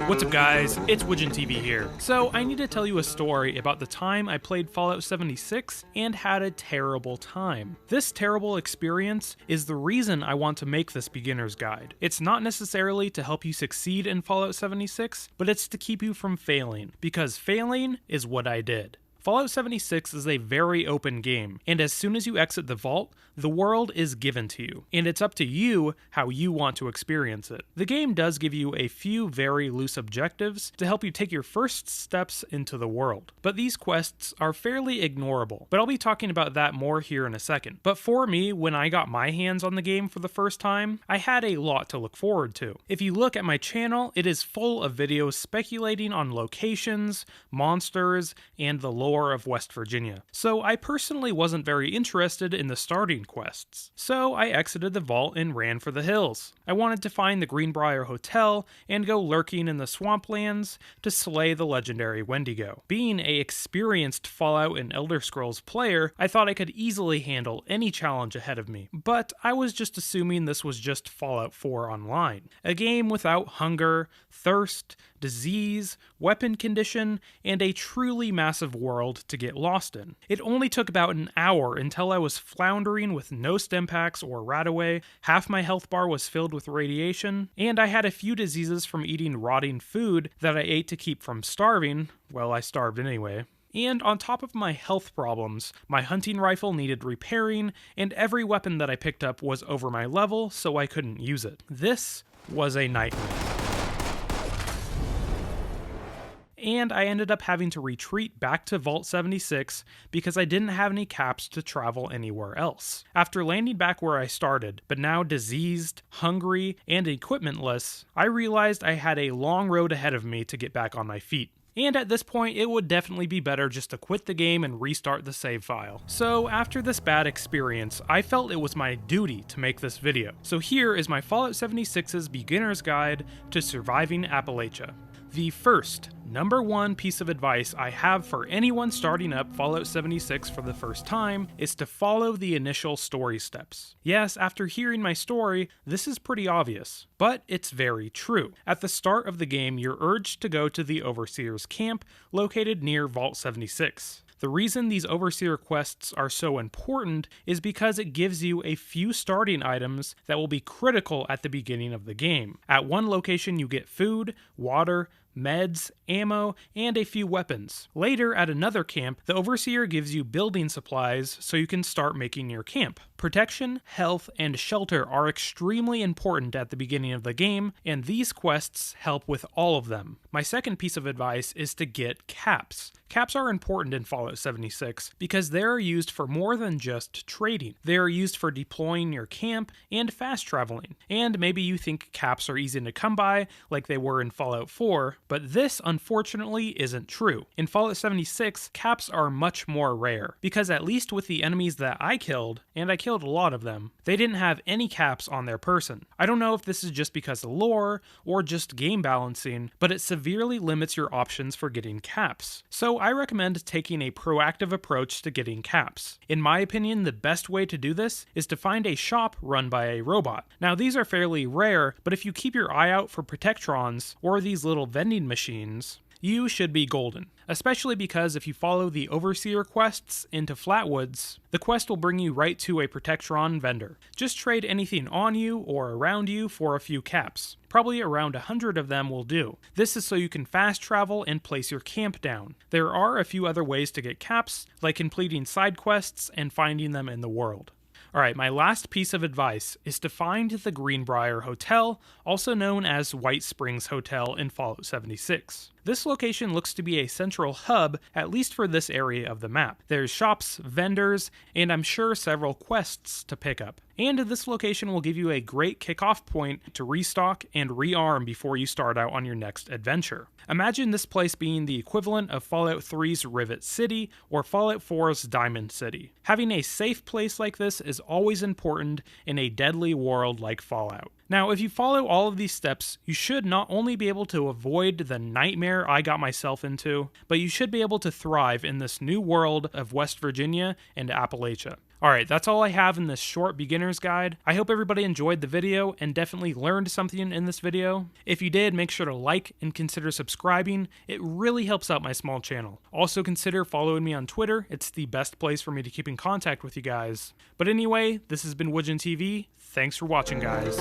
What's up guys, it's Widgeon TV here. So I need to tell you a story about the time I played Fallout 76 and had a terrible time. This terrible experience is the reason I want to make this beginner's guide. It's not necessarily to help you succeed in Fallout 76, but it's to keep you from failing, because failing is what I did. Fallout 76 is a very open game, and as soon as you exit the vault, the world is given to you, and it's up to you how you want to experience it. The game does give you a few very loose objectives to help you take your first steps into the world, but these quests are fairly ignorable, but I'll be talking about that more here in a second. But for me, when I got my hands on the game for the first time, I had a lot to look forward to. If you look at my channel, it is full of videos speculating on locations, monsters, and the lore of West Virginia. So I personally wasn't very interested in the starting quests. So I exited the vault and ran for the hills. I wanted to find the Greenbrier Hotel and go lurking in the swamplands to slay the legendary Wendigo. Being a experienced Fallout and Elder Scrolls player, I thought I could easily handle any challenge ahead of me. But I was just assuming this was just Fallout 4 Online. A game without hunger, thirst, disease, weapon condition, and a truly massive world to get lost in. It only took about an hour until I was floundering with no stim packs or RadAway, half my health bar was filled with radiation, and I had a few diseases from eating rotting food that I ate to keep from starving. Well, I starved anyway. And on top of my health problems, my hunting rifle needed repairing, and every weapon that I picked up was over my level, so I couldn't use it. This was a nightmare. And I ended up having to retreat back to Vault 76 because I didn't have any caps to travel anywhere else. After landing back where I started, but now diseased, hungry, and equipmentless, I realized I had a long road ahead of me to get back on my feet. And at this point, it would definitely be better just to quit the game and restart the save file. So after this bad experience, I felt it was my duty to make this video. So here is my Fallout 76's beginner's guide to surviving Appalachia. The first, number one piece of advice I have for anyone starting up Fallout 76 for the first time is to follow the initial story steps. Yes, after hearing my story, this is pretty obvious, but it's very true. At the start of the game, you're urged to go to the Overseer's camp located near Vault 76. The reason these Overseer quests are so important is because it gives you a few starting items that will be critical at the beginning of the game. At one location you get food, water, meds, ammo, and a few weapons. Later, at another camp, the Overseer gives you building supplies so you can start making your camp. Protection, health, and shelter are extremely important at the beginning of the game, and these quests help with all of them. My second piece of advice is to get caps. Caps are important in Fallout 76 because they are used for more than just trading. They are used for deploying your camp and fast traveling. And maybe you think caps are easy to come by like they were in Fallout 4, but this unfortunately isn't true. In Fallout 76, caps are much more rare because at least with the enemies that I killed, and I killed a lot of them, they didn't have any caps on their person. I don't know if this is just because of lore or just game balancing, but it severely limits your options for getting caps. So I recommend taking a proactive approach to getting caps. In my opinion, the best way to do this is to find a shop run by a robot. Now these are fairly rare, but if you keep your eye out for protectrons or these little vending machines, you should be golden. Especially because if you follow the Overseer quests into Flatwoods, the quest will bring you right to a Protectron vendor. Just trade anything on you or around you for a few caps. Probably around 100 of them will do. This is so you can fast travel and place your camp down. There are a few other ways to get caps, like completing side quests and finding them in the world. Alright, my last piece of advice is to find the Greenbrier Hotel, also known as White Springs Hotel in Fallout 76. This location looks to be a central hub, at least for this area of the map. There's shops, vendors, and I'm sure several quests to pick up. And this location will give you a great kickoff point to restock and rearm before you start out on your next adventure. Imagine this place being the equivalent of Fallout 3's Rivet City or Fallout 4's Diamond City. Having a safe place like this is always important in a deadly world like Fallout. Now, if you follow all of these steps, you should not only be able to avoid the nightmare I got myself into, but you should be able to thrive in this new world of West Virginia and Appalachia. Alright, that's all I have in this short beginner's guide. I hope everybody enjoyed the video and definitely learned something in this video. If you did, make sure to like and consider subscribing. It really helps out my small channel. Also consider following me on Twitter. It's the best place for me to keep in contact with you guys. But anyway, this has been Widgeon TV. Thanks for watching, guys.